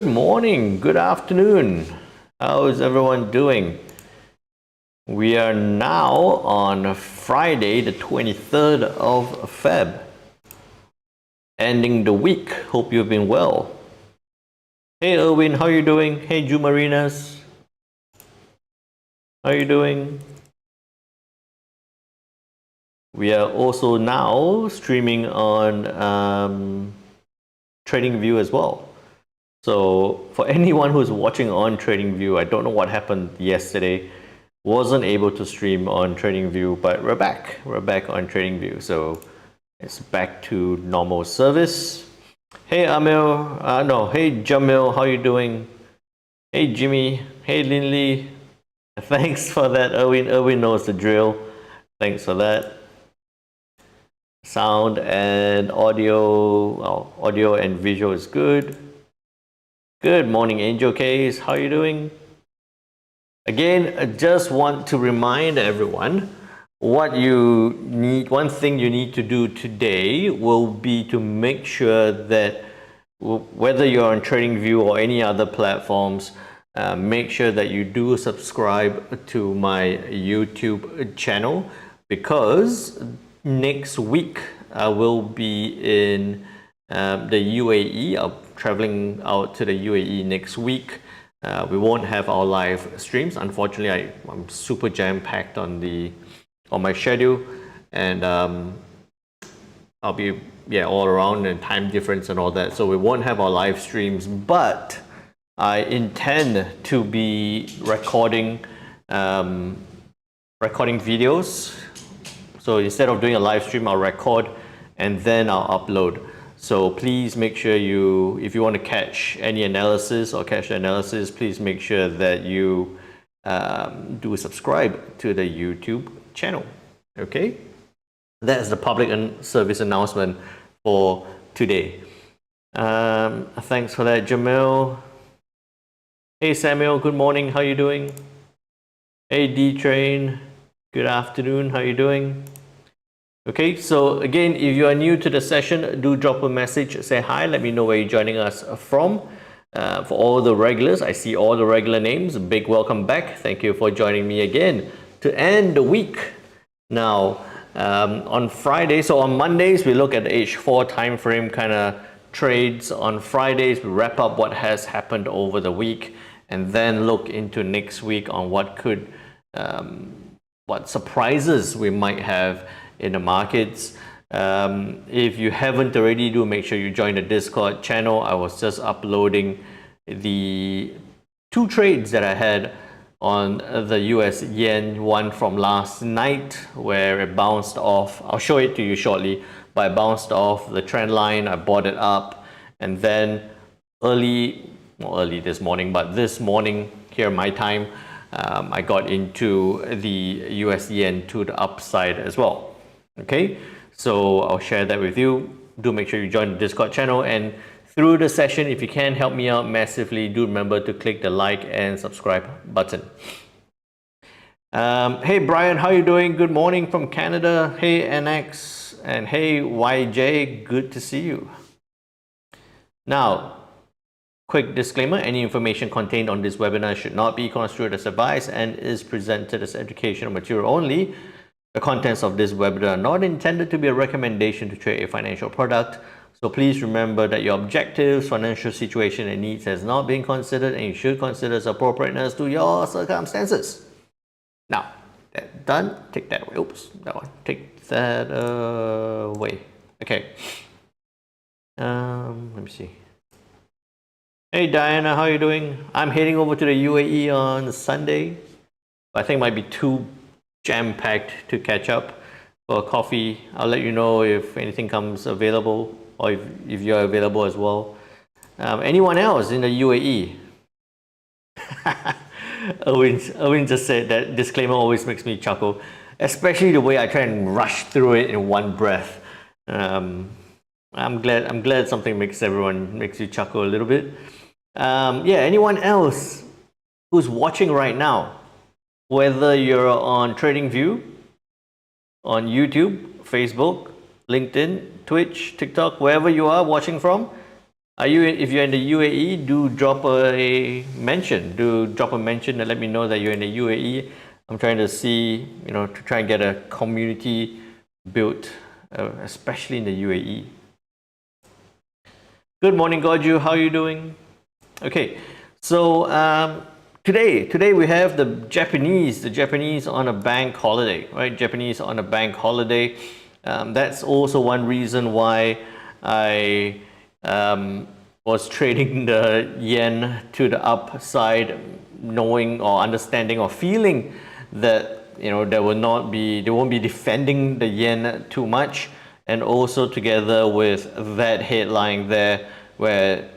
Good morning, good afternoon. How is everyone doing? We are now on Friday, the 23rd of Feb, ending the week. Hope you've been well. Hey Erwin, how you doing? Hey Jumarinas, how you doing? We are also now streaming on TradingView as well. So for anyone who's watching on TradingView, I don't know what happened yesterday. Wasn't able to stream on TradingView, but we're back. We're back on TradingView. So it's back to normal service. Hey Amil, hey Jamil, how you doing? Hey Jimmy, hey Linley. Thanks for that, Erwin. Erwin knows the drill. Thanks for that. Sound and audio and visual is good. Good morning, Angel Case. How are you doing? Again, I just want to remind everyone what you need. One thing you need to do today will be to make sure that whether you're on TradingView or any other platforms, make sure that you do subscribe to my YouTube channel, because next week I will be in the UAE. I'm traveling out to the UAE next week. We won't have our live streams. Unfortunately, I'm super jam-packed on my schedule, and I'll be all around, and time difference and all that. So we won't have our live streams, but I intend to be recording videos. So instead of doing a live stream, I'll record and then I'll upload. So please make sure if you want to catch any analysis or catch the analysis, please make sure that you do subscribe to the YouTube channel. Okay, that is the public service announcement for today. Thanks for that, Jamil. Hey Samuel, good morning. How you doing? Hey D-Train, good afternoon. How you doing? Okay, so again, if you are new to the session, do drop a message, say hi, let me know where you're joining us from. For all the regulars, I see all the regular names. Big welcome back. Thank you for joining me again to end the week. Now, on Friday, so on Mondays, we look at the H4 time frame kind of trades. On Fridays, we wrap up what has happened over the week, and then look into next week on what surprises we might have in the markets. If you haven't already, do make sure you join the Discord channel. I was just uploading the 2 trades that I had on the US yen, one from last night where it bounced off. I'll show it to you shortly, but it bounced off the trend line. I bought it up, and then early this morning, but this morning here my time, I got into the US yen to the upside as well. Okay, so I'll share that with you. Do make sure you join the Discord channel, and through the session, if you can help me out massively, do remember to click the like and subscribe button. Hey Brian, how you doing? Good morning from Canada. Hey NX, and hey YJ, good to see you. Now, quick disclaimer, any information contained on this webinar should not be construed as advice and is presented as educational material only. The contents of this webinar are not intended to be a recommendation to trade a financial product, so please remember that your objectives, financial situation and needs has not been considered, and you should consider its appropriateness to your circumstances. Now, that done, take that away. Oops, that one. Take that away. Okay. Let me see. Hey Diana, how are you doing? I'm heading over to the UAE on Sunday. I think it might be too jam-packed to catch up for a coffee. I'll let you know if anything comes available, or if you're available as well. Anyone else in the UAE? Erwin just said that disclaimer always makes me chuckle, especially the way I try and rush through it in one breath. I'm glad something makes you chuckle a little bit. Anyone else who's watching right now, whether you're on TradingView, on YouTube, Facebook, LinkedIn, Twitch, TikTok, wherever you are watching from, If you're in the UAE, do drop a mention. Do drop a mention and let me know that you're in the UAE. I'm trying to see, to try and get a community built, especially in the UAE. Good morning, Goju. How are you doing? Okay, so today we have the Japanese on a bank holiday, right? Japanese on a bank holiday. That's also one reason why I was trading the yen to the upside, knowing or understanding or feeling that they won't be defending the yen too much, and also together with that headline there where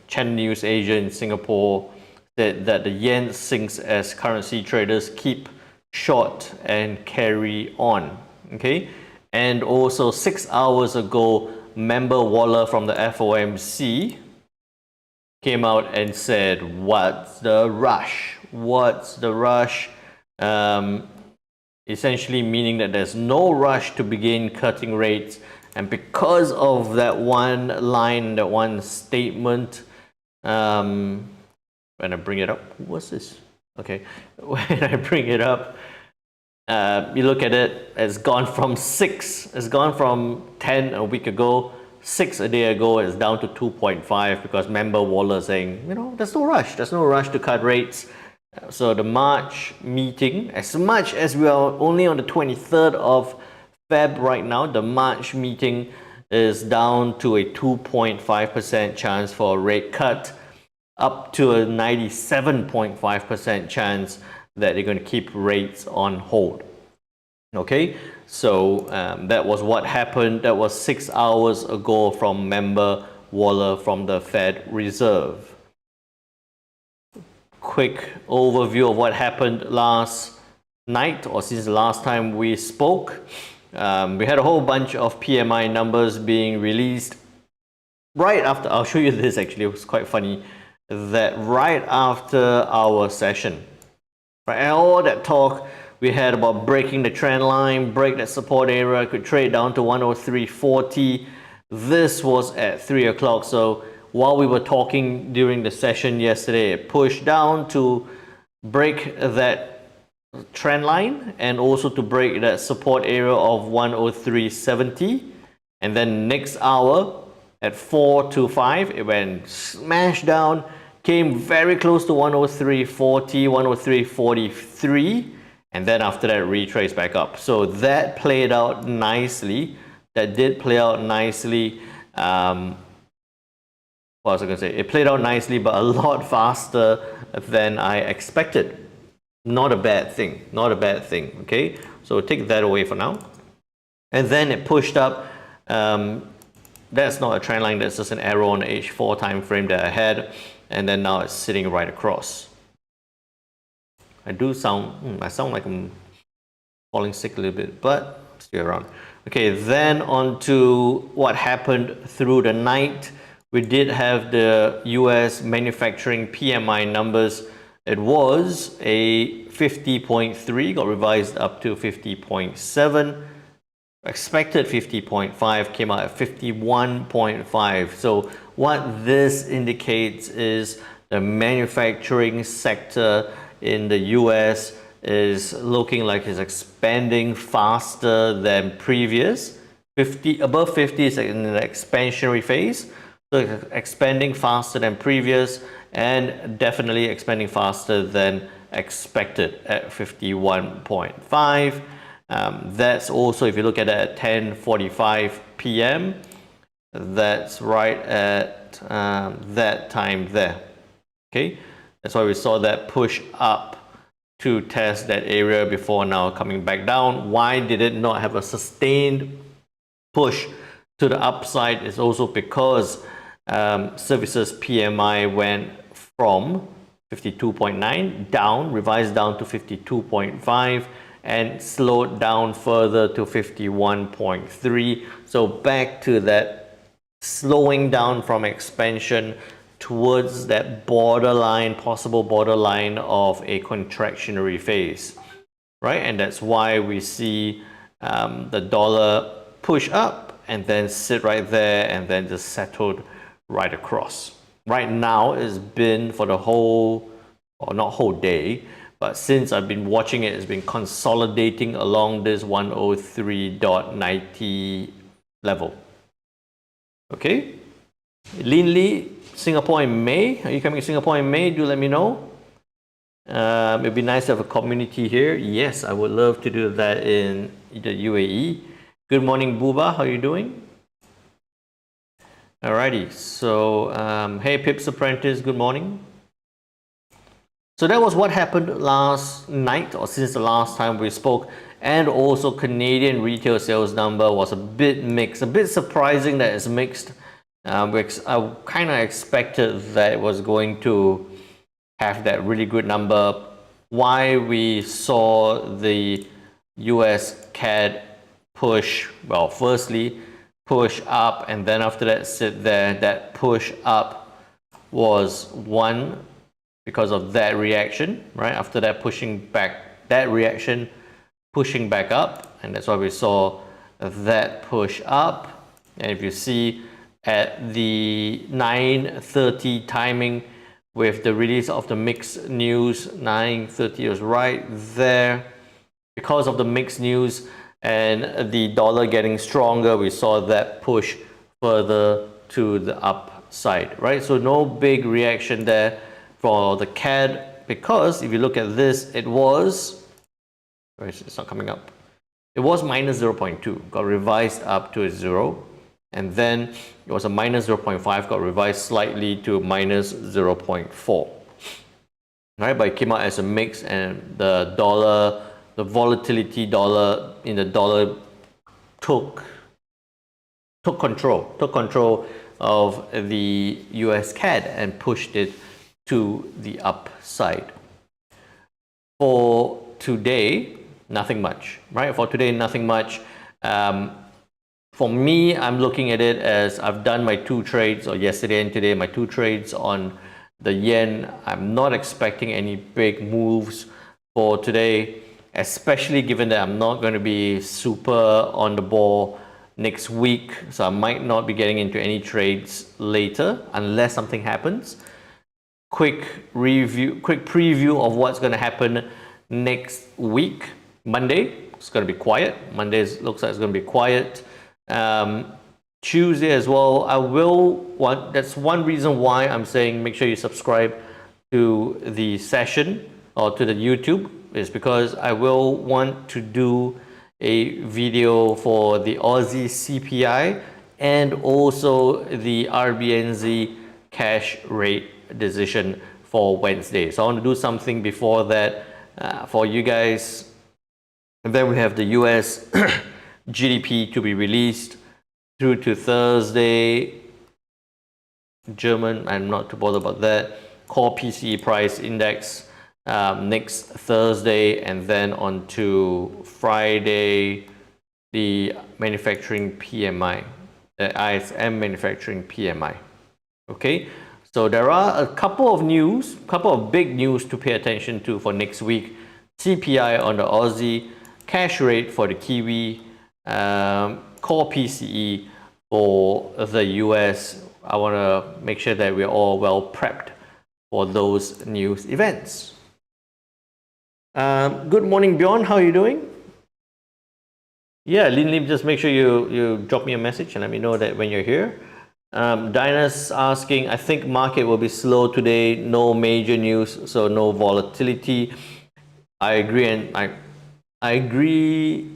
Channel News Asia in Singapore said that the yen sinks as currency traders keep short and carry on. Okay, and also 6 hours ago, member Waller from the FOMC came out and said, "What's the rush? What's the rush?" Essentially meaning that there's no rush to begin cutting rates. And because of that one line, that one statement, when I bring it up, what's this? Okay, when I bring it up, you look at it, it's gone from 10 a week ago, 6 a day ago, it's down to 2.5 because member Waller saying, there's no rush to cut rates. So the March meeting, as much as we are only on the 23rd of Feb right now, the March meeting is down to a 2.5% chance for a rate cut, up to a 97.5% chance that they're going to keep rates on hold. Okay, so that was what happened. That was 6 hours ago from member Waller from the Fed Reserve. Quick overview of what happened last night, or since the last time we spoke. We had a whole bunch of PMI numbers being released right after. I'll show you this actually. It was quite funny that right after our session, right, all that talk we had about breaking the trend line, break that support area, could trade down to 103.40. This was at 3 o'clock. So while we were talking during the session yesterday, it pushed down to break that trend line and also to break that support area of 103.70. And then next hour at 4 to 5, it went smash down, came very close to 103.40, 103.43, and then after that retraced back up. So that played out nicely. That did play out nicely. What was I going to say? It played out nicely, but a lot faster than I expected. Not a bad thing. Not a bad thing. Okay, so take that away for now. And then it pushed up. That's not a trend line. That's just an arrow on the H4 time frame that I had, and then now it's sitting right across. I sound like I'm falling sick a little bit, but still around. Okay, then on to what happened through the night. We did have the US manufacturing PMI numbers. It was a 50.3, got revised up to 50.7. Expected 50.5, came out at 51.5. So what this indicates is the manufacturing sector in the US is looking like it's expanding faster than previous. Above 50 is in an expansionary phase. So it's expanding faster than previous and definitely expanding faster than expected at 51.5. That's also, if you look at it at 10:45 p.m., that's right at that time there. Okay, that's why we saw that push up to test that area before now coming back down. Why did it not have a sustained push to the upside? Is also because services PMI went from 52.9 down, revised down to 52.5, and slowed down further to 51.3. So back to that slowing down from expansion towards that borderline, possible borderline of a contractionary phase, right? And that's why we see the dollar push up and then sit right there and then just settled right across. Right now it's been for the whole, or not whole day, but since I've been watching it, it's been consolidating along this 103.90 level. Okay, Lin Lee, Singapore in May. Are you coming to Singapore in May? Do let me know. It'd be nice to have a community here. Yes, I would love to do that in the UAE. Good morning, Buba. How are you doing? Alrighty. So, hey, Pips Apprentice. Good morning. So that was what happened last night, or since the last time we spoke. And also Canadian retail sales number was a bit mixed, a bit surprising that it's mixed. I kind of expected that it was going to have that really good number. Why we saw the USCAD push, well, firstly push up, and then after that sit there. That push up was one because of that reaction, right? After that pushing back, that reaction pushing back up, and that's why we saw that push up. And if you see at the 9:30 timing with the release of the mixed news, 9:30 was right there. Because of the mixed news and the dollar getting stronger, we saw that push further to the upside, right? So no big reaction there for the CAD, because if you look at this, it was, it's not coming up. It was minus 0.2, got revised up to a 0. And then it was a minus 0.5, got revised slightly to minus 0.4. Right, but it came out as a mix, and the dollar, the volatility dollar in the dollar took control of the US CAD and pushed it to the upside. For today, nothing much, right? For today, nothing much. For me, I'm looking at it as I've done my 2 trades, or yesterday and today, my 2 trades on the yen. I'm not expecting any big moves for today, especially given that I'm not going to be super on the ball next week. So I might not be getting into any trades later unless something happens. Quick preview of what's going to happen next week. Monday, it's going to be quiet. Monday looks like it's going to be quiet. Tuesday as well, that's one reason why I'm saying make sure you subscribe to the session or to the YouTube, is because I will want to do a video for the Aussie CPI and also the RBNZ cash rate decision for Wednesday. So I want to do something before that for you guys. And then we have the US GDP to be released through to Thursday. German, I'm not too bothered about that. Core PCE price index next Thursday, and then on to Friday, the manufacturing PMI, the ISM manufacturing PMI. Okay, so there are a couple of big news to pay attention to for next week. CPI on the Aussie, cash rate for the Kiwi, core PCE for the US. I want to make sure that we're all well prepped for those news events. Good morning, Bjorn. How are you doing? Yeah, Lin, just make sure you drop me a message and let me know that when you're here. Dinah's asking, I think market will be slow today. No major news, so no volatility. I agree, and I agree.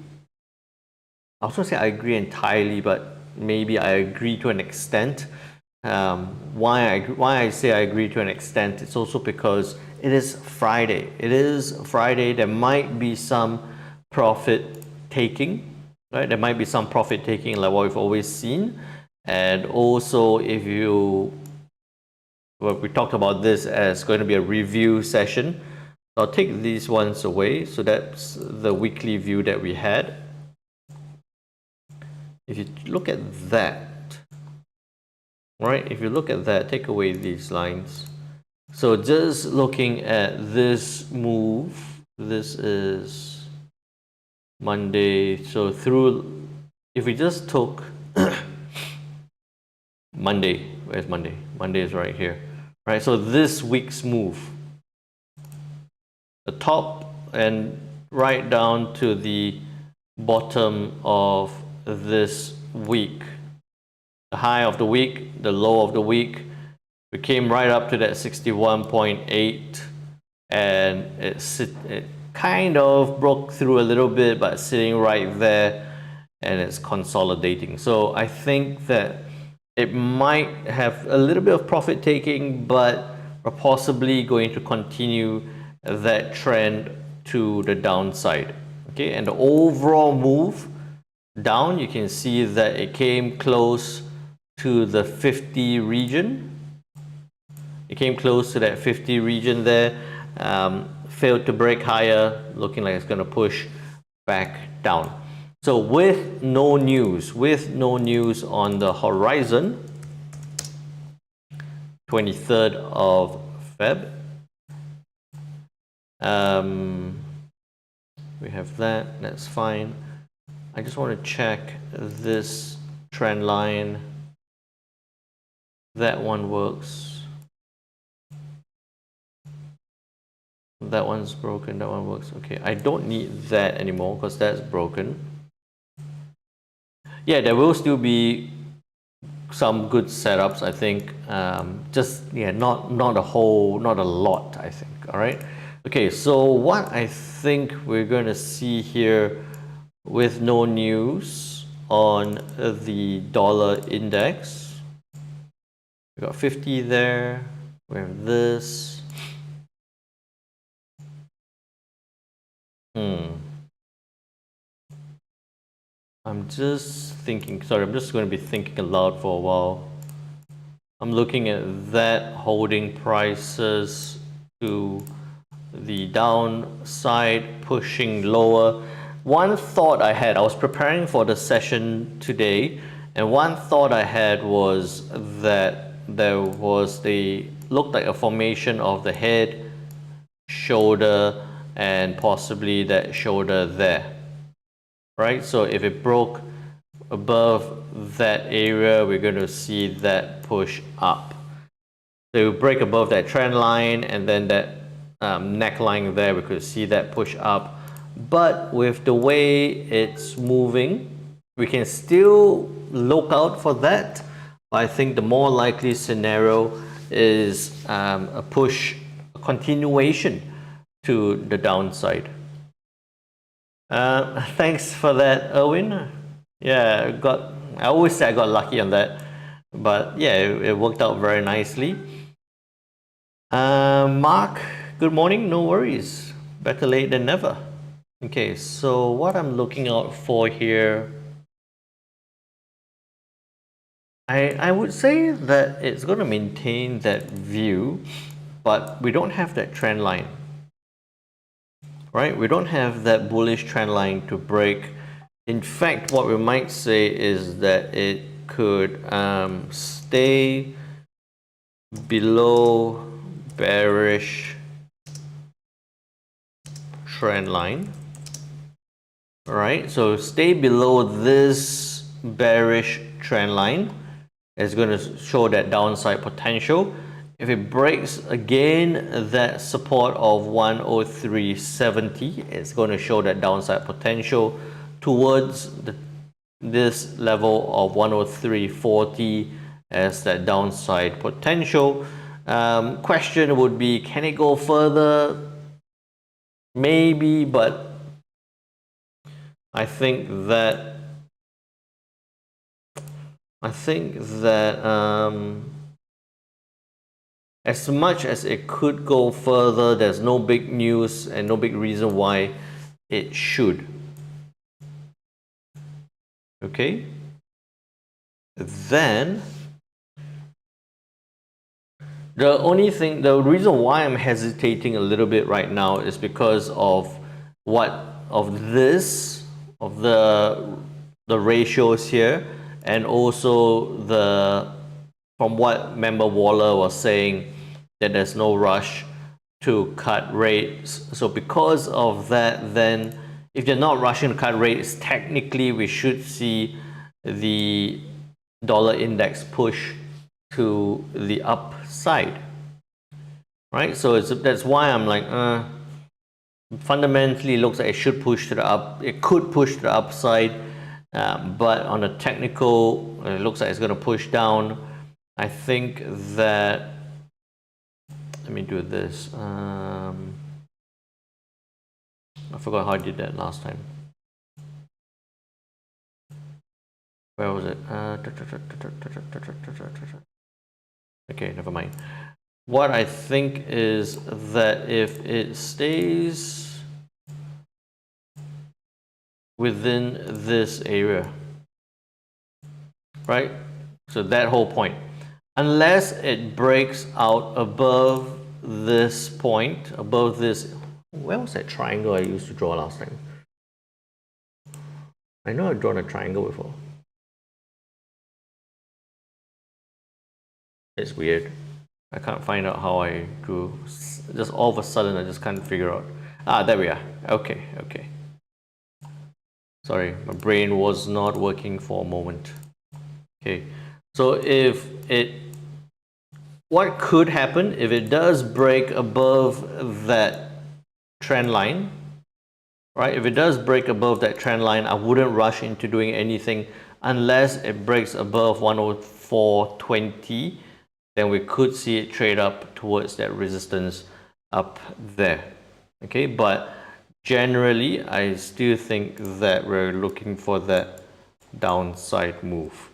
I was going to say I agree entirely, but maybe I agree to an extent. Why I say I agree to an extent, it's also because it is Friday. It is Friday. There might be some profit taking, right? There might be some profit taking like what we've always seen. And also, we talked about this as going to be a review session. I'll take these ones away. So that's the weekly view that we had. If you look at that, right? If you look at that, take away these lines. So just looking at this move, this is Monday. So if we just took Monday. Where's Monday? Monday is right here. Right, so this week's move, the top and right down to the bottom of this week. The high of the week, the low of the week. We came right up to that 61.8 and it kind of broke through a little bit, but sitting right there and it's consolidating. So I think that it might have a little bit of profit taking, but we're possibly going to continue that trend to the downside. Okay, and the overall move down, you can see that it came close to the 50 region. It came close to that 50 region there, failed to break higher, looking like it's going to push back down. So with no news on the horizon, 23rd of Feb, we have that's fine. I just want to check this trend line. That one works. That one's broken, that one works. Okay, I don't need that anymore because that's broken. Yeah, there will still be some good setups, I think. Not a lot, I think. All right. Okay, so what I think we're going to see here with no news on the dollar index. We got 50 there. We have this. I'm just thinking, sorry, I'm just going to be thinking aloud for a while. I'm looking at that holding prices to the downside, pushing lower. One thought I had, I was preparing for the session today, and one thought I had was that there was looked like a formation of the head, shoulder, and possibly that shoulder there. Right, so if it broke above that area, we're going to see that push up. So we break above that trend line, and then that neckline there, we could see that push up. But with the way it's moving, we can still look out for that. But I think the more likely scenario is a continuation to the downside. Thanks for that, Erwin. Yeah, I always say I got lucky on that, but yeah, it worked out very nicely. Mark, good morning. No worries. Better late than never. Okay, so what I'm looking out for here, I would say that it's going to maintain that view, but we don't have that trend line. Right? We don't have that bullish trend line to break. In fact, what we might say is that it could stay below bearish trend line. All right, so stay below this bearish trend line. It's going to show that downside potential. If it breaks again that support of 103.70, it's going to show that downside potential towards this level of 103.40 as that downside potential. Question would be, can it go further? Maybe, but I think that as much as it could go further, there's no big news and no big reason why it should. Okay? Then, the reason why I'm hesitating a little bit right now is because of the ratios here, and also from what member Waller was saying, that there's no rush to cut rates. So because of that, then if they're not rushing to cut rates, technically we should see the dollar index push to the upside, right? So that's why I'm like, fundamentally it looks like it should push to the up. It could push to the upside, but on a technical, it looks like it's going to push down. I think that, let me do this. I forgot how I did that last time. Where was it? Okay, never mind. What I think is that if it stays within this area, right? So that whole point, unless it breaks out above this point, above this, where was that triangle I used to draw last time? I know I've drawn a triangle before. It's weird. I can't find out how I drew. Just all of a sudden, I just can't figure out. Ah, there we are. Okay, okay. Sorry, my brain was not working for a moment. Okay, so if it, what could happen if it does break above that trend line, right? If it does break above that trend line, I wouldn't rush into doing anything unless it breaks above 104.20. Then we could see it trade up towards that resistance up there. Okay, but generally, I still think that we're looking for that downside move.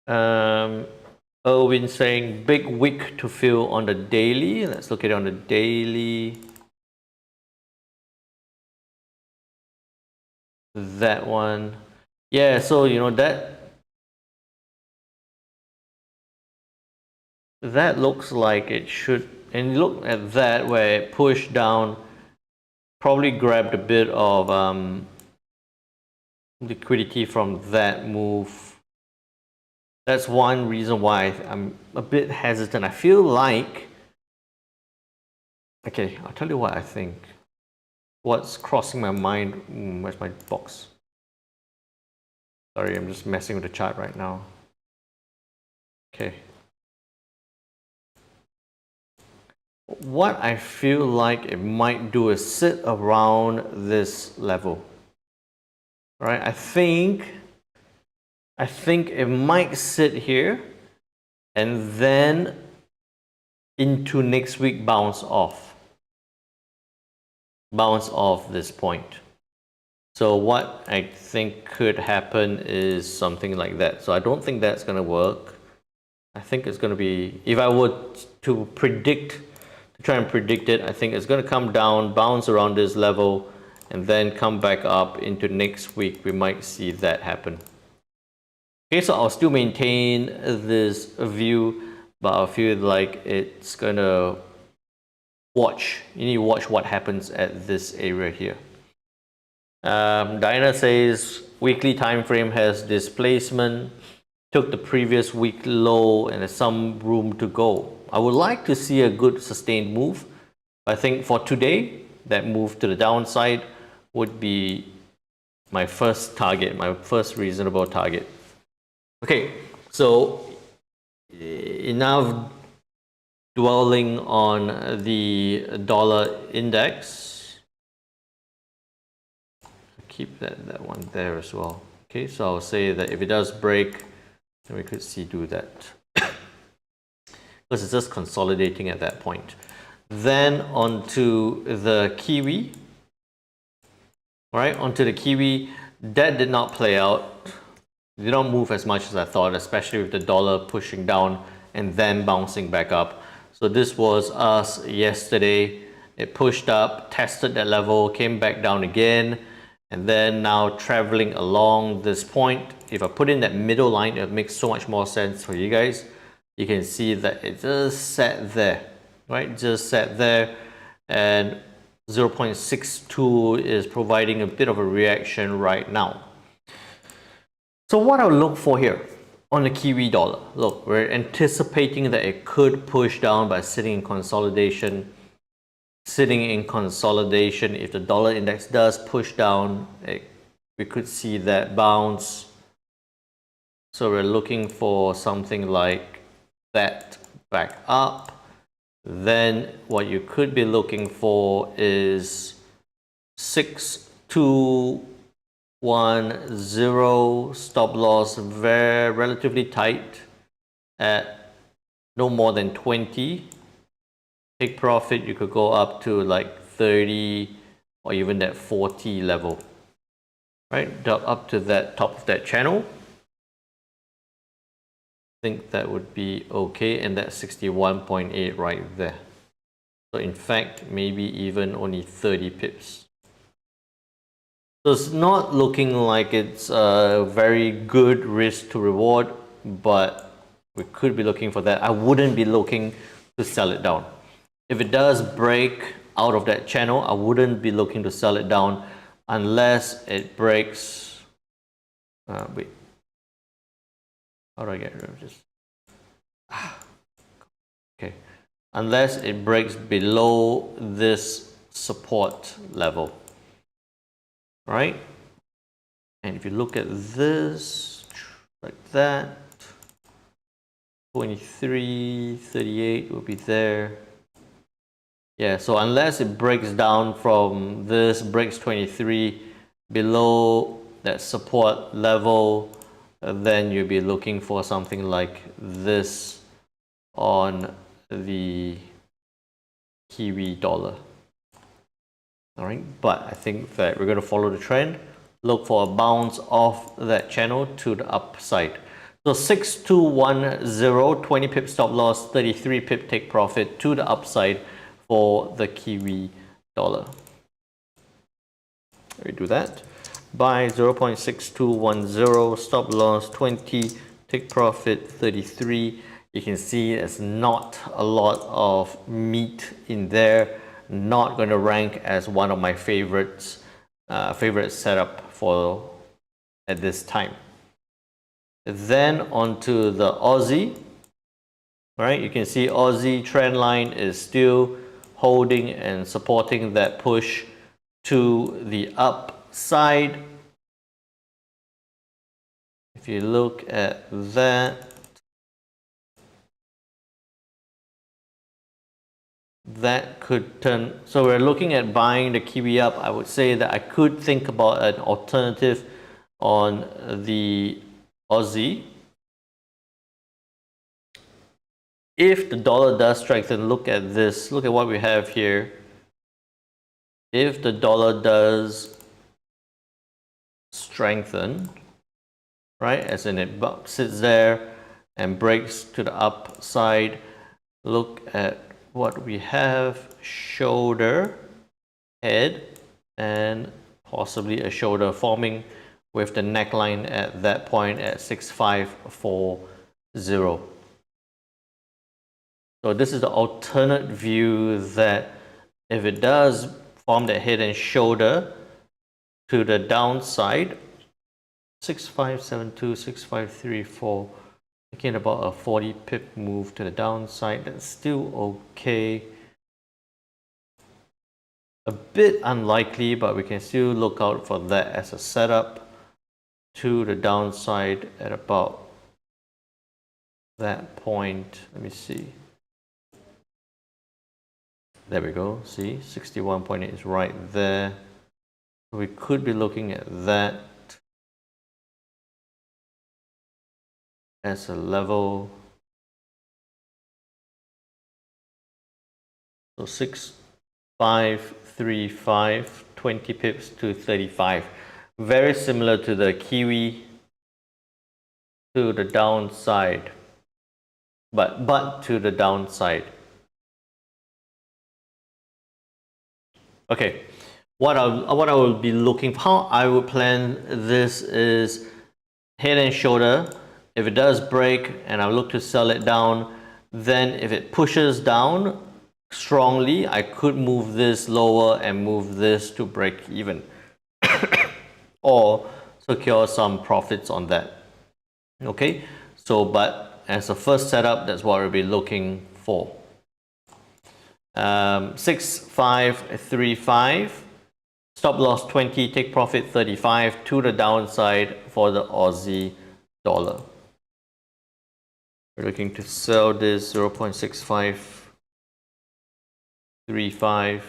Erwin saying big wick to fill on the daily. Let's look at it on the daily. That one. Yeah, so you know that looks like it should, and look at that where it pushed down, probably grabbed a bit of liquidity from that move. That's one reason why I'm a bit hesitant. I feel like, okay, I'll tell you what I think. What's crossing my mind, where's my box? Sorry, I'm just messing with the chart right now. Okay. What I feel like it might do is sit around this level, right? I think it might sit here and then into next week bounce off this point. So what I think could happen is something like that. So I don't think that's going to work. I think it's going to be, if I were to try and predict it, I think it's going to come down, bounce around this level, and then come back up into next week. We might see that happen. Okay, so I'll still maintain this view, but I feel like it's going to watch. You need to watch what happens at this area here. Diana says weekly time frame has displacement, took the previous week low, and there's some room to go. I would like to see a good sustained move. I think for today, that move to the downside would be my first target, my first reasonable target. Okay, so enough dwelling on the dollar index. Keep that one there as well. Okay, so I'll say that if it does break, then we could see do that. Because it's just consolidating at that point. Then onto the Kiwi. All right, onto the Kiwi. That did not play out. It did not move as much as I thought, especially with the dollar pushing down and then bouncing back up. So this was us yesterday. It pushed up, tested that level, came back down again, and then now traveling along this point. If I put in that middle line, it makes so much more sense for you guys. You can see that it just sat there, right? Just sat there, and 0.62 is providing a bit of a reaction right now. So what I'll look for here on the Kiwi dollar, look, we're anticipating that it could push down by sitting in consolidation. If the dollar index does push down, we could see that bounce. So we're looking for something like that back up, then what you could be looking for is 6210 stop loss, very relatively tight at no more than 20. Take profit, you could go up to like 30 or even that 40 level, right? Up to that top of that channel. I think that would be okay, and that's 61.8 right there. So in fact, maybe even only 30 pips. So it's not looking like it's a very good risk to reward, but we could be looking for that. I wouldn't be looking to sell it down. If it does break out of that channel, I wouldn't be looking to sell it down unless it breaks. Wait, how do I get rid of this? Okay, unless it breaks below this support level, right? And if you look at this like that, 23.38 will be there. Yeah, so unless it breaks down from this, breaks 23 below that support level, then you'll be looking for something like this on the Kiwi dollar. All right, but I think that we're going to follow the trend, look for a bounce off that channel to the upside. So 6210, 20 pip stop loss, 33 pip take profit to the upside for the Kiwi dollar. We do that. Buy 0.6210, stop loss 20, take profit 33. You can see it's not a lot of meat in there. Not going to rank as one of my favorites, favorite setup for at this time. Then onto the Aussie. Right, you can see Aussie trend line is still holding and supporting that push to the upside. If you look at that, that could turn. So we're looking at buying the Kiwi up. I would say that I could think about an alternative on the Aussie. If the dollar does strengthen, look at this. Look at what we have here. If the dollar does strengthen, right, as in it sits there and breaks to the upside, look at what we have. Shoulder, head, and possibly a shoulder forming with the neckline at that point at 6540. So this is the alternate view that if it does form the head and shoulder to the downside, 6572, 6534, again about a 40 pip move to the downside, that's still okay. A bit unlikely, but we can still look out for that as a setup to the downside at about that point. Let me see. There we go, see, 61.8 is right there. We could be looking at that as a level. So 6535, 20 pips to 35. Very similar to the Kiwi to the downside, but to the downside. Okay, what I will be looking for, how I would plan this is head and shoulder. If it does break and I look to sell it down, then if it pushes down strongly, I could move this lower and move this to break even or secure some profits on that. Okay, so but as a first setup, that's what we'll be looking for. 6535, stop loss 20, take profit 35 to the downside for the Aussie dollar. We're looking to sell this 0.6535.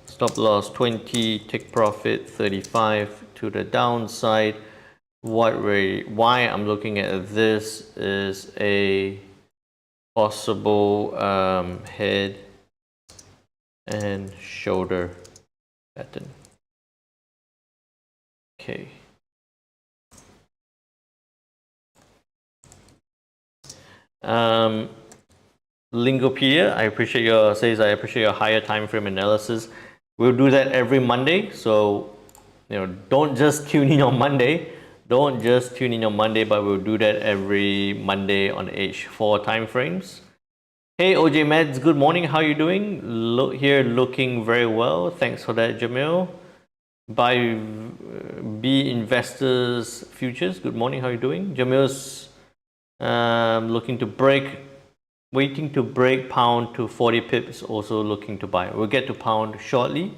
Stop loss 20, take profit 35 to the downside. Why I'm looking at this is a possible head and shoulder pattern. Okay. Lingopedia, I appreciate your higher time frame analysis. We'll do that every Monday, so don't just tune in on Monday. Don't just tune in on Monday, but we'll do that every Monday on H4 timeframes. Hey OJ Meds, good morning. How are you doing? Here looking very well. Thanks for that, Jamil. By B Investors Futures. Good morning. How are you doing? Jamil's waiting to break pound to 40 pips. Also looking to buy. We'll get to pound shortly.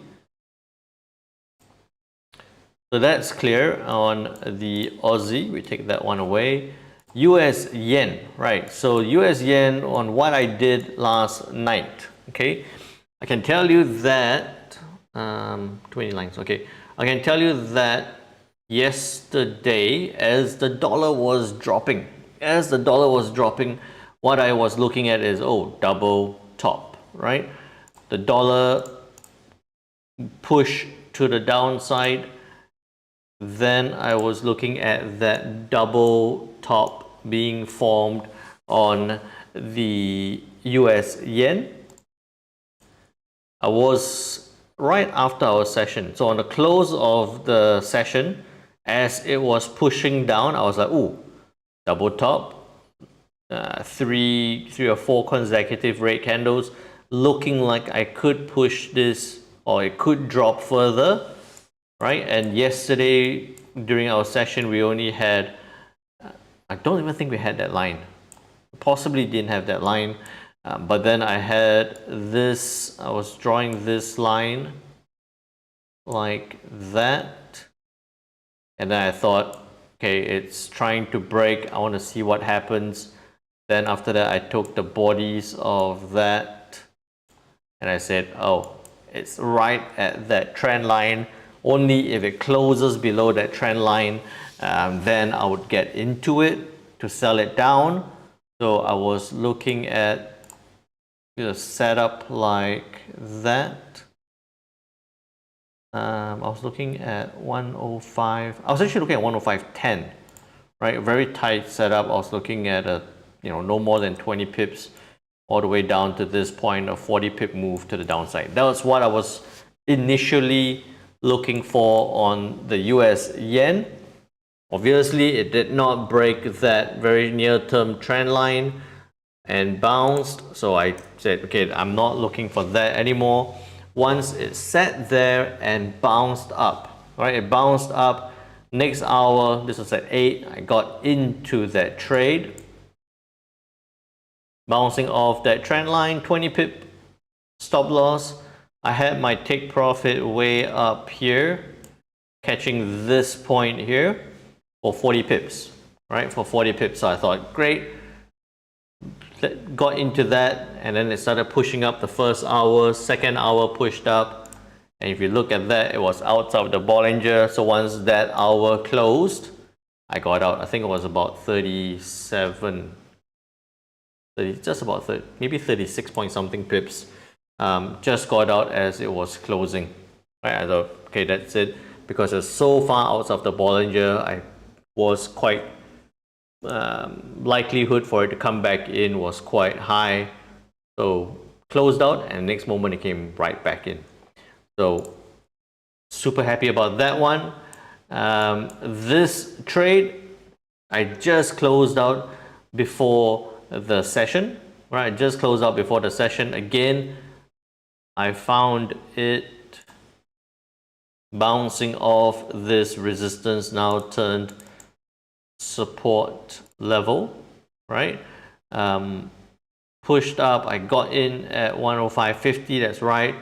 So that's clear on the Aussie. We take that one away. US yen, right? So US yen on what I did last night. Okay, I can tell you that 20 lines. Okay, I can tell you that yesterday, as the dollar was dropping, what I was looking at is double top, right? The dollar push to the downside. Then I was looking at that double top being formed on the US yen. I was right after our session. So on the close of the session, as it was pushing down, I was like, ooh, double top, three or four consecutive red candles, looking like I could push this or it could drop further. Right, and yesterday during our session we only had, I don't even think we had that line, possibly didn't have that line, but then I had this, I was drawing this line like that, and then I thought, okay, it's trying to break, I want to see what happens. Then after that I took the bodies of that and I said, oh, it's right at that trend line. Only if it closes below that trend line, then I would get into it to sell it down. So I was looking at a setup like that. I was looking at 105. I was actually looking at 105.10, right? A very tight setup. I was looking at no more than 20 pips all the way down to this point, a 40 pip move to the downside. That was what I was initially looking for on the US yen. Obviously, it did not break that very near-term trend line and bounced. So I said, okay, I'm not looking for that anymore. Once it sat there and bounced up, right? It bounced up. Next hour, this was at 8. I got into that trade, bouncing off that trend line, 20 pip stop loss. I had my take profit way up here, catching this point here for 40 pips, right? For 40 pips, so I thought, great. Got into that, and then it started pushing up the first hour, second hour pushed up. And if you look at that, it was outside of the Bollinger. So once that hour closed, I got out. I think it was about 37, 30, just about 30, maybe 36 point something pips. Just got out as it was closing. Right, I thought, okay, that's it. Because it's so far out of the Bollinger, I was quite likelihood for it to come back in was quite high. So closed out, and next moment it came right back in. So super happy about that one. This trade I just closed out before the session. Right, I just closed out before the session. Again, I found it bouncing off this resistance, now turned support level, right? Pushed up, I got in at 105.50, that's right.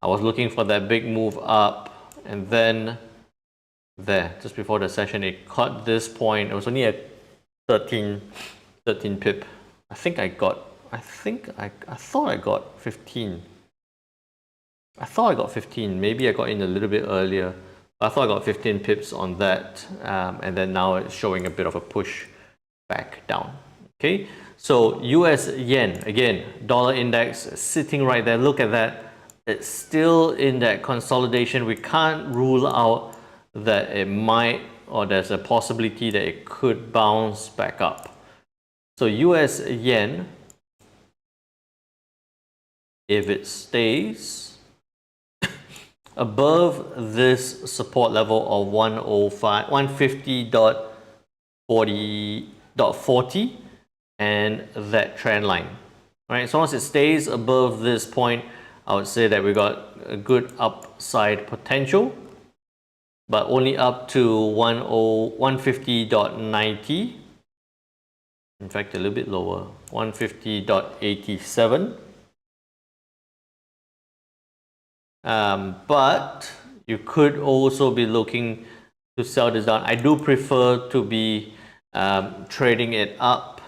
I was looking for that big move up, and then there just before the session. It caught this point. It was only at 13 pip. I thought I got 15. I thought I got 15. Maybe I got in a little bit earlier. I thought I got 15 pips on that, and then now it's showing a bit of a push back down. Okay, so US yen, again, dollar index sitting right there. Look at that. It's still in that consolidation. We can't rule out that it might, or there's a possibility that it could bounce back up. So US yen, if it stays above this support level of 150.40 and that trend line, right? So once it stays above this point, I would say that we got a good upside potential, but only up to 150.90. In fact, a little bit lower, 150.87. But you could also be looking to sell this down. I do prefer to be trading it up,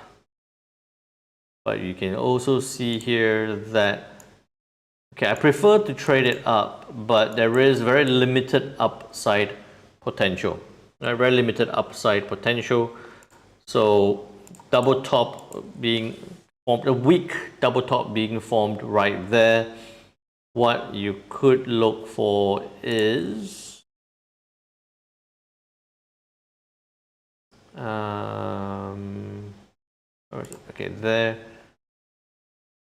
but you can also see here that, okay, I prefer to trade it up, but there is very limited upside potential. Very limited upside potential. So double top being formed, a weak double top being formed right there. What you could look for is okay, there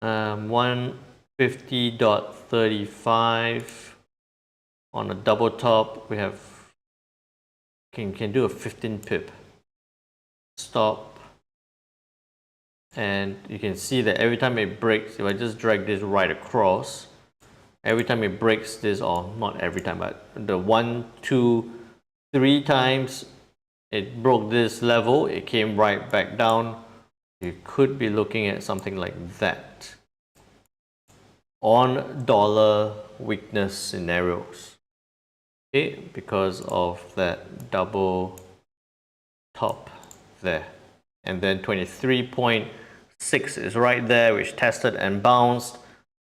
150.35 on a double top. We have can do a 15 pip stop, and you can see that every time it breaks, if I just drag this right across, every time it breaks this, or not every time, but the 1, 2, 3 times it broke this level, it came right back down. You could be looking at something like that on dollar weakness scenarios, okay, because of that double top there. And then 23.6 is right there, which tested and bounced.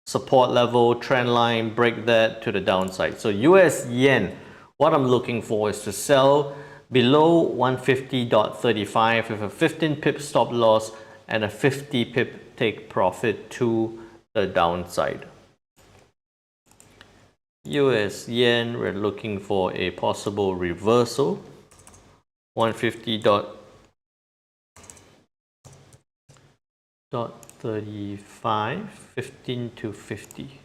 Support level, trend line, break that to the downside. So US yen, what I'm looking for is to sell below 150.35 with a 15 pip stop loss and a 50 pip take profit to the downside. US yen, we're looking for a possible reversal. 150.35, 15 to 50.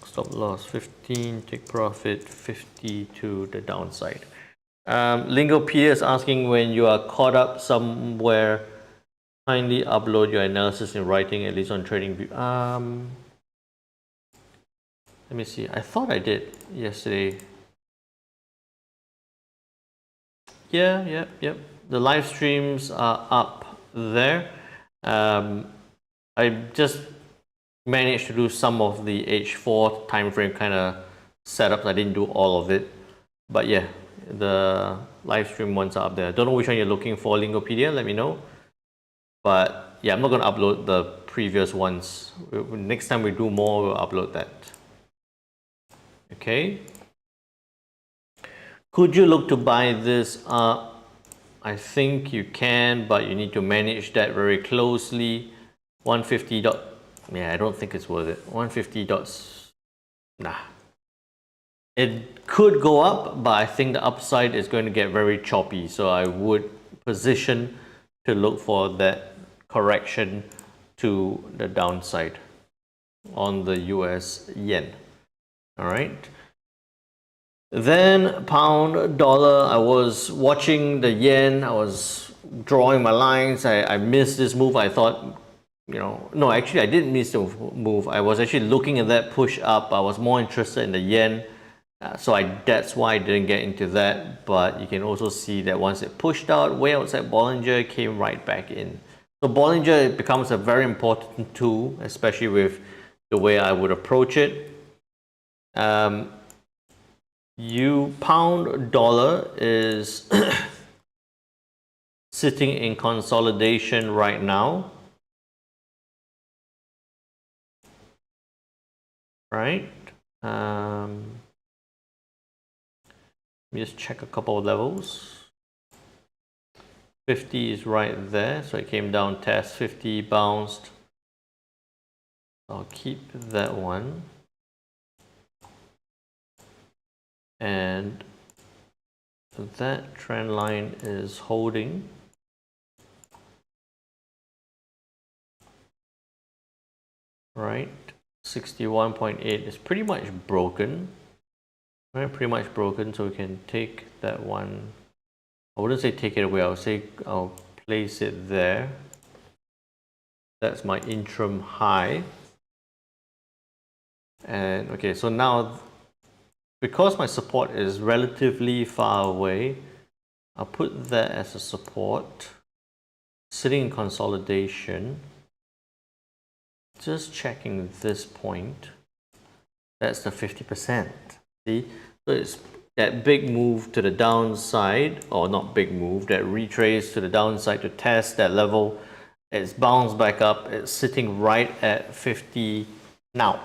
Stop loss 15, take profit 50 to the downside. Lingopedia is asking, when you are caught up somewhere, kindly upload your analysis in writing, at least on TradingView. Let me see. I thought I did yesterday. Yeah. The live streams are up there. I just managed to do some of the H4 time frame kind of setups. I didn't do all of it, but yeah, the live stream ones are up there. I don't know which one you're looking for, Lingopedia, let me know. But yeah, I'm not going to upload the previous ones. Next time we do more, we'll upload that. Okay. Could you look to buy this up? I think you can, but you need to manage that very closely. 150 dot, yeah, I don't think it's worth it. 150 dots, nah. It could go up, but I think the upside is going to get very choppy. So I would position to look for that correction to the downside on the US yen. All right. Then pound dollar, I was watching the yen, I was drawing my lines, I missed this move. I thought, you know, no, actually I didn't miss the move. I was actually looking at that push up. I was more interested in the yen, so that's why I didn't get into that. But you can also see that once it pushed out way outside Bollinger, it came right back in. So Bollinger becomes a very important tool, especially with the way I would approach it. Pound dollar is sitting in consolidation right now. Right? Let me just check a couple of levels. 50 is right there, so it came down, test 50, bounced. I'll keep that one. And that trend line is holding. Right? 61.8 is pretty much broken. Right? Pretty much broken, so we can take that one. I wouldn't say take it away, I would say I'll place it there. That's my interim high. And okay, so now because my support is relatively far away, I'll put that as a support. Sitting in consolidation. Just checking this point. That's the 50%. See? So it's that big move to the downside, or not big move, that retrace to the downside to test that level. It's bounced back up. It's sitting right at 50 now.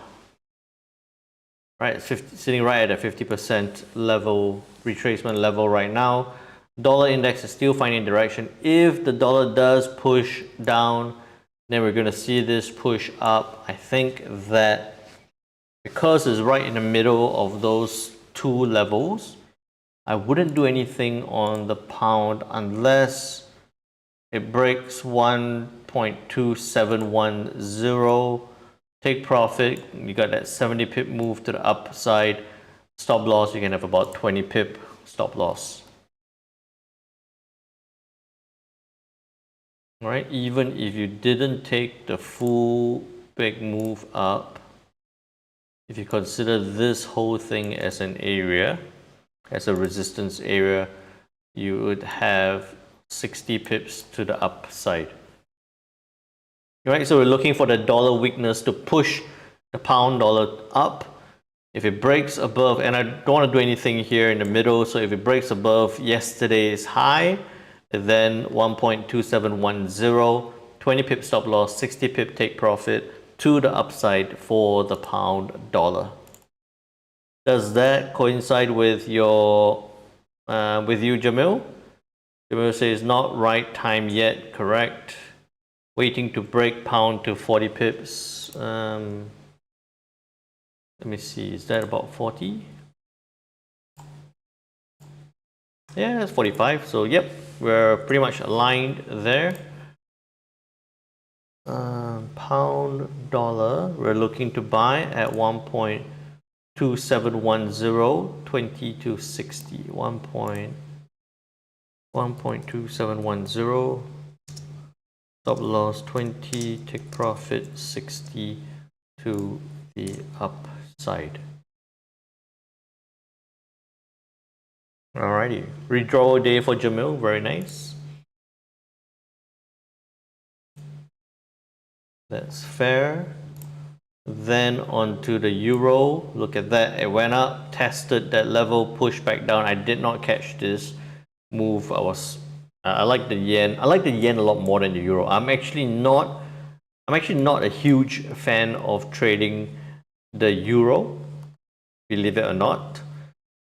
Right, it's sitting right at a 50% level, retracement level right now. Dollar index is still finding direction. If the dollar does push down, then we're going to see this push up. I think that because it's right in the middle of those two levels, I wouldn't do anything on the pound unless it breaks 1.2710. Take profit. You got that 70 pip move to the upside. Stop loss, you can have about 20 pip stop loss. All right, even if you didn't take the full big move up, if you consider this whole thing as an area, as a resistance area, you would have 60 pips to the upside. All right, so we're looking for the dollar weakness to push the pound dollar up. If it breaks above, and I don't want to do anything here in the middle, so if it breaks above yesterday's high, then 1.2710, 20 pip stop loss, 60 pip take profit to the upside for the pound dollar. Does that coincide with your with you, Jamil? Jamil says not right time yet, correct? Waiting to break pound to 40 pips. Let me see, is that about 40? Yeah, it's 45. So yep, we're pretty much aligned there. Pound dollar, we're looking to buy at 1.2710, 20 to 60. 1.2710. Stop loss 20, take profit 60 to the upside. Alrighty, redraw day for Jamil, very nice. That's fair. Then onto the euro, look at that, it went up, tested that level, pushed back down. I did not catch this move. I like the yen. I like the yen a lot more than the euro. I'm actually not a huge fan of trading the euro, believe it or not.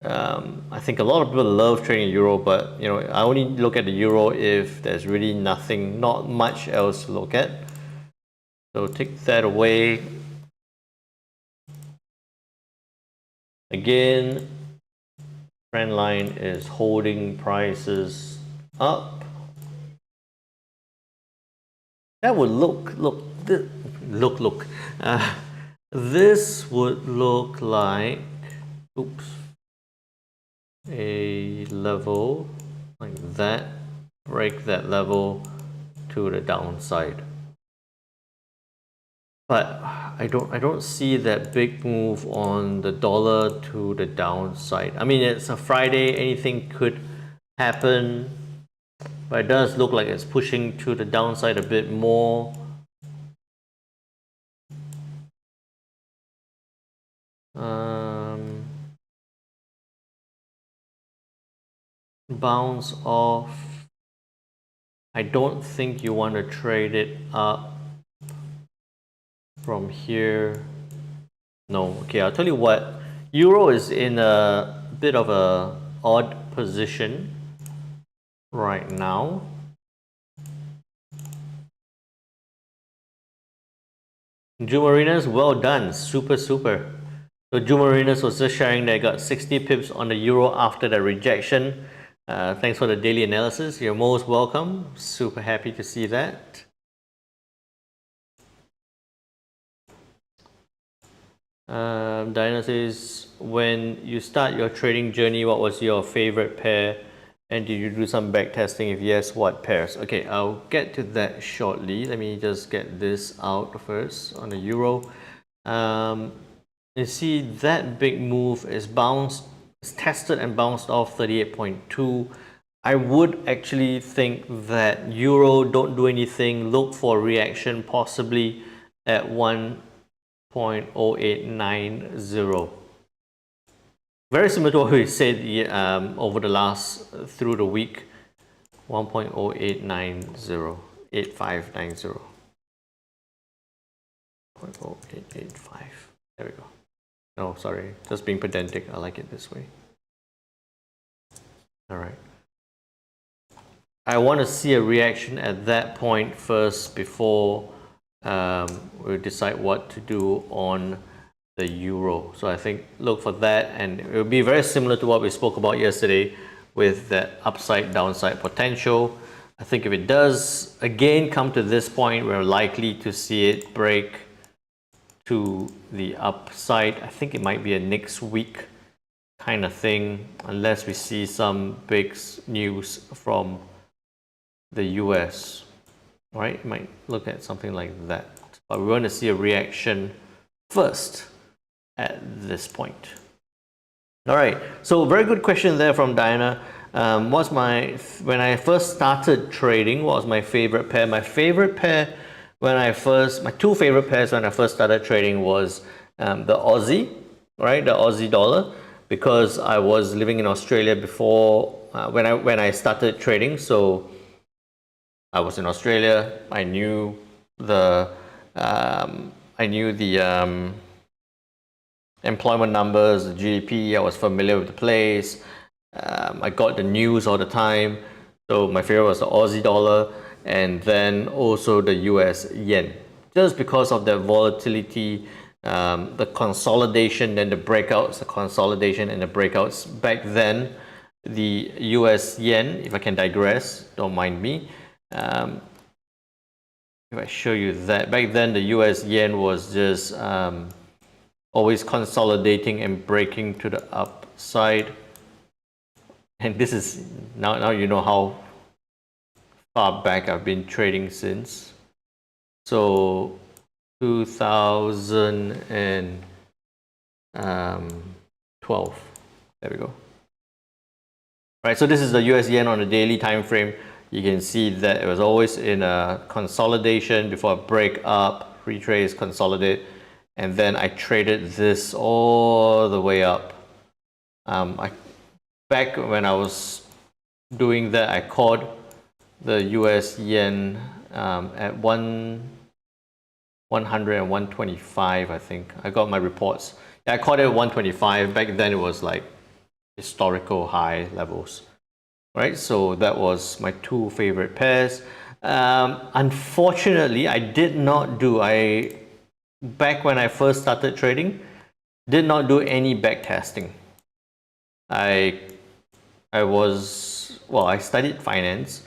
I think a lot of people love trading euro, but you know, I only look at the euro if there's really not much else to look at. So take that away. Again, trend line is holding prices up. That would look. This would look like, oops, a level like that. Break that level to the downside. But I don't see that big move on the dollar to the downside. I mean, it's a Friday, anything could happen, but it does look like it's pushing to the downside a bit more. bounce off. I don't think you want to trade it up from here. No, okay, I'll tell you what. Euro is in a bit of a odd position right now. Jumarinas, well done, super. So Jumarinas was just sharing that I got 60 pips on the euro after the rejection. Thanks for the daily analysis. You're most welcome. Super happy to see that. Diana says, when you start your trading journey, what was your favorite pair? And did you do some back testing? If yes, what pairs? Okay, I'll get to that shortly. Let me just get this out first on the euro. You see that big move is bounced, it's tested and bounced off 38.2. I would actually think that euro, don't do anything, look for reaction possibly at 1.0890. Very similar to what we said over the last, through the week, 1.0890, 8590. 0.0885. There we go. No, sorry, just being pedantic. I like it this way. All right. I want to see a reaction at that point first before we decide what to do on the euro. So I think look for that, and it will be very similar to what we spoke about yesterday with that upside downside potential. I think if it does again come to this point, we're likely to see it break to the upside. I think it might be a next week kind of thing, unless we see some big news from the US, right? You might look at something like that, but we want to see a reaction first at this point. All right, so very good question there from Diana. When I first started trading, what was my favorite pair? My favorite pair my two favorite pairs when I first started trading was the Aussie, right? The Aussie dollar, because I was living in Australia before when I started trading. So I was in Australia. I knew the employment numbers, the GDP. I was familiar with the place. I got the news all the time. So my favorite was the Aussie dollar, and then also the US yen, just because of the volatility, the consolidation, then the breakouts, the consolidation and the breakouts. Back then, the US yen, if I can digress, don't mind me. If I show you that, back then the US yen was just always consolidating and breaking to the upside. And this is, now you know how far back I've been trading since. So 2012. There we go. Right, so this is the US yen on a daily time frame. You can see that it was always in a consolidation before a break up, retrace, consolidate, and then I traded this all the way up. Back when I was doing that, I caught the US yen at 100 and 125, I think. I got my reports. Yeah, I caught it at 125. Back then it was like historical high levels, right? So that was my two favorite pairs. Unfortunately, back when I first started trading, did not do any back testing. I studied finance.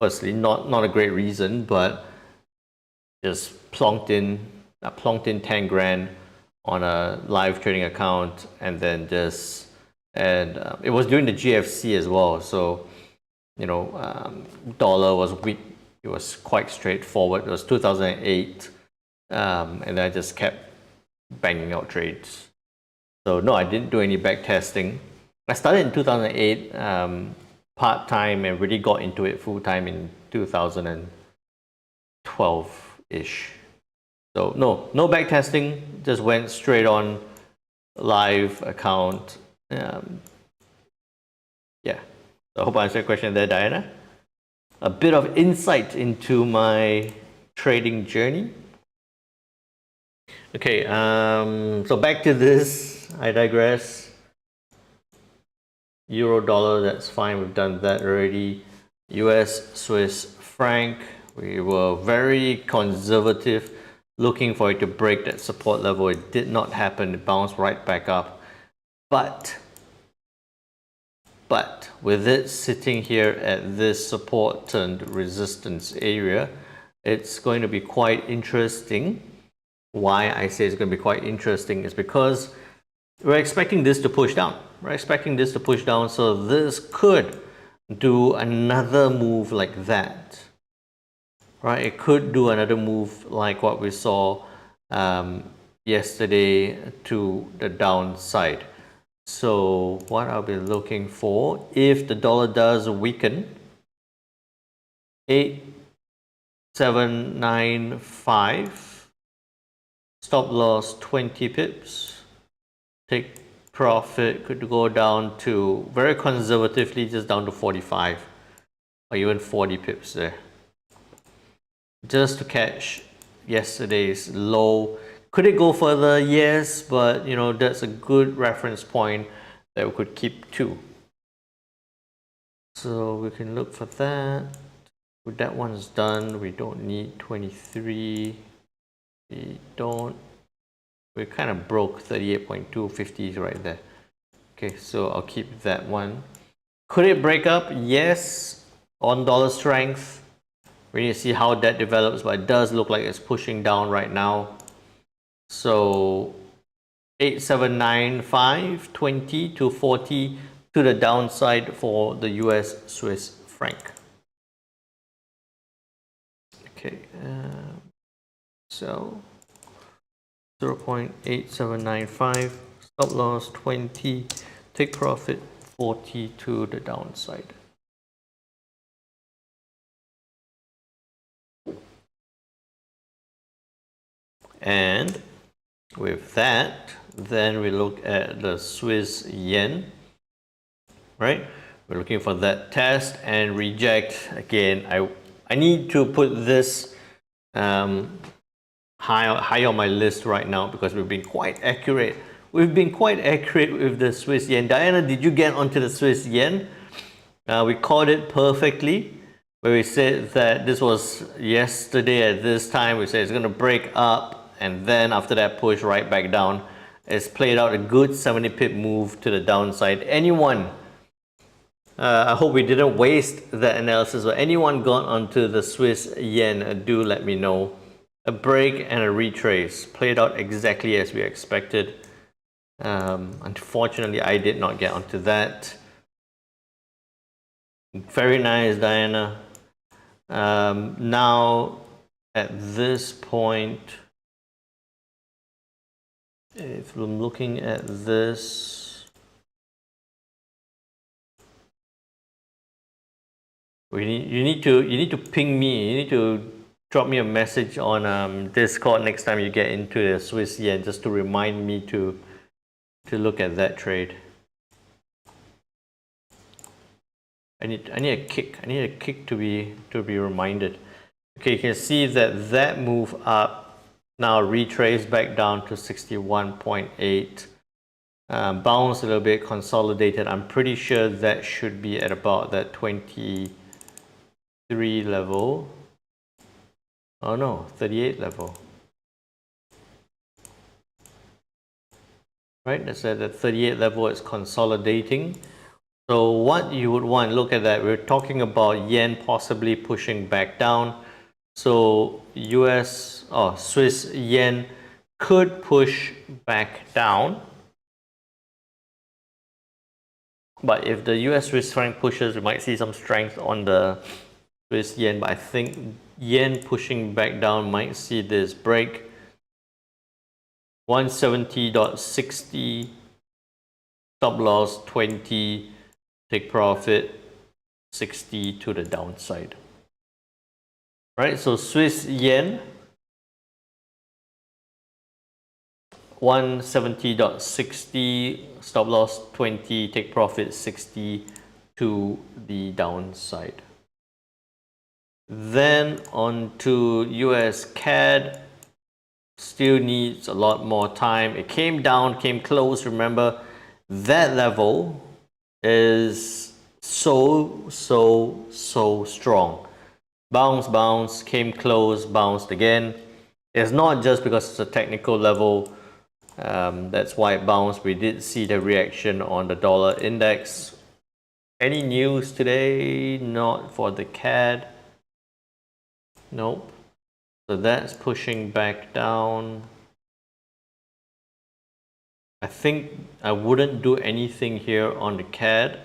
Firstly, not a great reason, but just plunked in 10 grand on a live trading account, and then it was during the GFC as well. So, dollar was weak. It was quite straightforward. It was 2008, and I just kept banging out trades. So no, I didn't do any back testing. I started in 2008 part-time and really got into it full-time in 2012-ish. So no back testing, just went straight on live account. Yeah. I hope I answered your question there, Diana. A bit of insight into my trading journey. Okay, so back to this, I digress. Euro dollar, that's fine, we've done that already. US Swiss franc, we were very conservative, looking for it to break that support level. It did not happen, it bounced right back up. But with it sitting here at this support turned resistance area, it's going to be quite interesting. Why I say it's going to be quite interesting is because we're expecting this to push down. We're expecting this to push down, so this could do another move like that. Right? It could do another move like what we saw yesterday to the downside. So what I'll be looking for, if the dollar does weaken, 8795, stop loss 20 pips, take profit could go down to, very conservatively, just down to 45 or even 40 pips there, just to catch yesterday's low. Could it go further? Yes, but you know, that's a good reference point that we could keep too. So we can look for that. With that one's done, we don't need 23. We kind of broke 38.250 right there. Okay, so I'll keep that one. Could it break up? Yes, on dollar strength. We need to see how that develops, but it does look like it's pushing down right now. So 8795, 20 to 40 to the downside for the US Swiss franc. Okay, so 0.8795, stop loss 20, take profit 40 to the downside. And with that, then we look at the Swiss yen, right? We're looking for that test and reject. Again, I need to put this high on my list right now because we've been quite accurate. We've been quite accurate with the Swiss yen. Diana, did you get onto the Swiss yen? We called it perfectly, where we said that this was yesterday at this time. We said it's going to break up and then after that push right back down. It's played out a good 70 pip move to the downside. Anyone, I hope we didn't waste that analysis, or anyone got onto the Swiss yen, do let me know. A break and a retrace played out exactly as we expected. Unfortunately, I did not get onto that. Very nice, Diana. Now, at this point, if I'm looking at this, you need to ping me. You need to drop me a message on Discord next time you get into the Swiss yen, just to remind me to look at that trade. I need a kick. I need a kick to be reminded. Okay, you can see that move up now retraced back down to 61.8. Bounced a little bit, consolidated. I'm pretty sure that should be at about that 23 level. Oh no, 38 level. Right, that's at the 38 level. It's consolidating. So what you would want, look at that. We're talking about yen possibly pushing back down. So Swiss yen could push back down. But if the US Swiss franc pushes, we might see some strength on the Swiss yen. But I think yen pushing back down might see this break. 170.60, stop loss 20, take profit 60 to the downside. Right, so Swiss yen 170.60, stop loss 20, take profit 60 to the downside. Then on to USCAD. Still needs a lot more time. It came down, came close. Remember, that level is so strong. Bounce, came close, bounced again. It's not just because it's a technical level. That's why it bounced. We did see the reaction on the dollar index. Any news today? Not for the CAD. Nope. So that's pushing back down. I think I wouldn't do anything here on the CAD.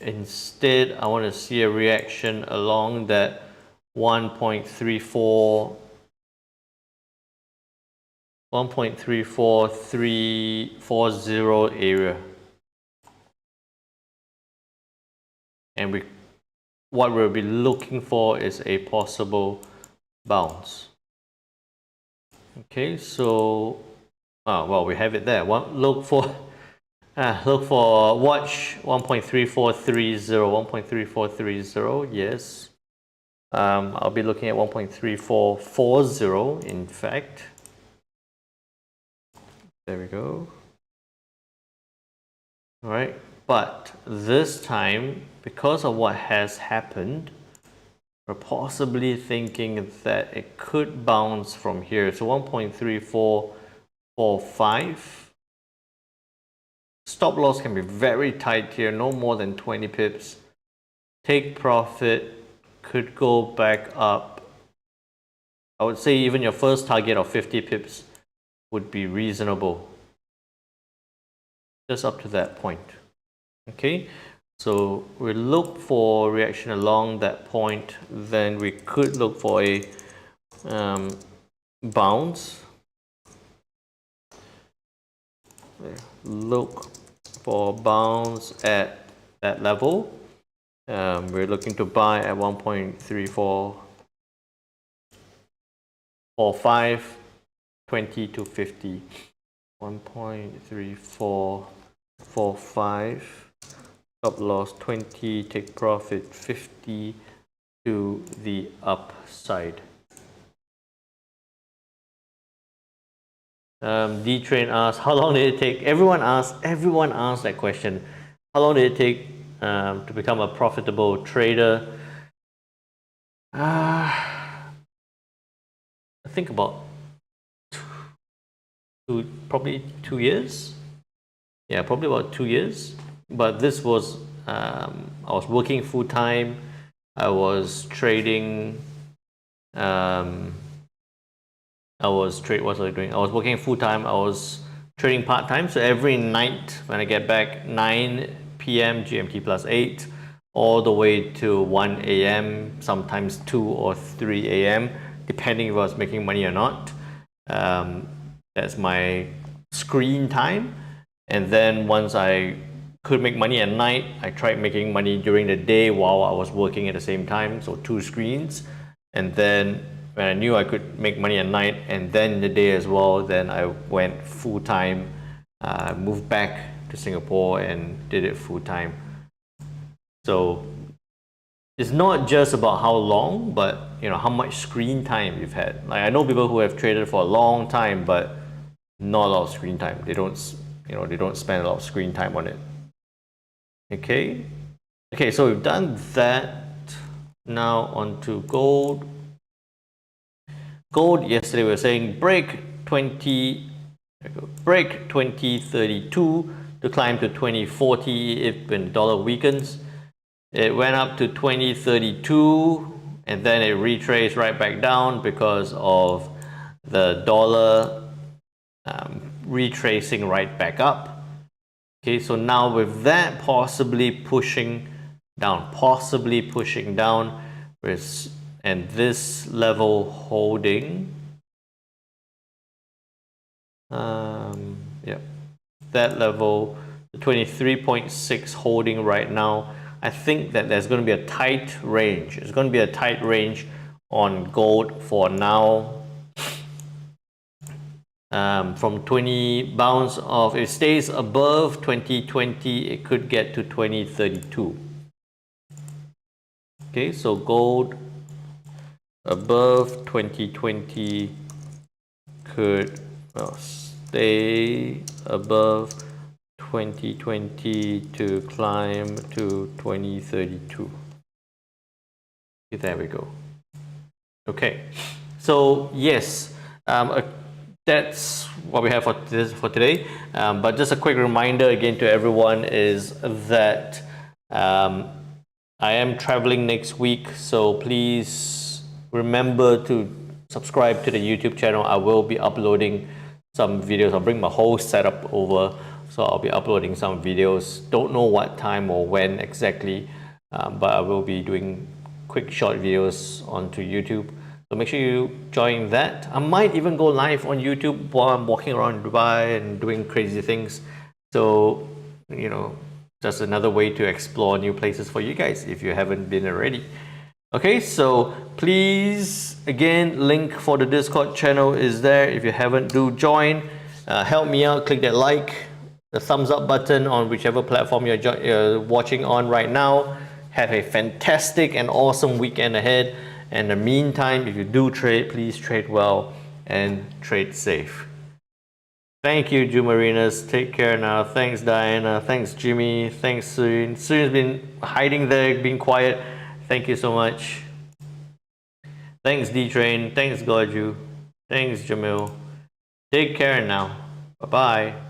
Instead, I want to see a reaction along that 1.34340 area. And what we'll be looking for is a possible bounce. Okay, so well, we have it there. Look for watch 1.3430. Yes, I'll be looking at 1.3440. In fact, there we go. All right, but this time, because of what has happened, we're possibly thinking that it could bounce from here. So 1.3445. Stop loss can be very tight here, no more than 20 pips. Take profit could go back up. I would say even your first target of 50 pips would be reasonable. Just up to that point. Okay. So we look for reaction along that point, then we could look for a bounce. Look for bounce at that level. We're looking to buy at 1.3445, 20 to 50. 1.3445. Stop loss 20, take profit 50 to the upside. D-Train asks, how long did it take? Everyone asked that question. How long did it take to become a profitable trader? I think about probably 2 years. Yeah, probably about 2 years. But this was, I was working full time. I was trading. What was I doing? I was working full time. I was trading part time. So every night when I get back, 9 p.m. GMT plus 8, all the way to 1 a.m., sometimes 2 or 3 a.m., depending if I was making money or not. That's my screen time. And then once I could make money at night, I tried making money during the day while I was working at the same time, so 2 screens. And then when I knew I could make money at night and then the day as well, then I went full time, moved back to Singapore and did it full time. So it's not just about how long, but how much screen time you've had. Like, I know people who have traded for a long time, but not a lot of screen time. They don't spend a lot of screen time on it. Okay, so we've done that. Now on to gold. Gold, yesterday we were saying break 2032 to climb to 2040 if when the dollar weakens. It went up to 2032 and then it retraced right back down because of the dollar retracing right back up. Okay, so now with that possibly pushing down, and this level holding, yeah, that level, the 23.6 holding right now. I think that there's going to be a tight range. It's going to be a tight range on gold for now. From 20 bounce of, if it stays above 2020, it could get to 2032. Okay, so gold above 2020 could stay above 2020 to climb to 2032. Okay, there we go. Okay, so yes, that's what we have for today. But just a quick reminder again to everyone is that I am traveling next week, so please remember to subscribe to the YouTube channel. I will be uploading some videos. I'll bring my whole setup over, so I'll be uploading some videos. Don't know what time or when exactly, but I will be doing quick short videos onto YouTube. So make sure you join that. I might even go live on YouTube while I'm walking around Dubai and doing crazy things. So, you know, just another way to explore new places for you guys if you haven't been already. Okay, so please, again, link for the Discord channel is there. If you haven't, do join. Help me out, click that like, the thumbs up button on whichever platform you're watching on right now. Have a fantastic and awesome weekend ahead. And in the meantime, if you do trade, please trade well and trade safe. Thank you, Jumarinas. Take care now. Thanks, Diana. Thanks, Jimmy. Thanks, Soon. Soon's been hiding there, being quiet. Thank you so much. Thanks, D-Train. Thanks, Goju. Thanks, Jamil. Take care now. Bye-bye.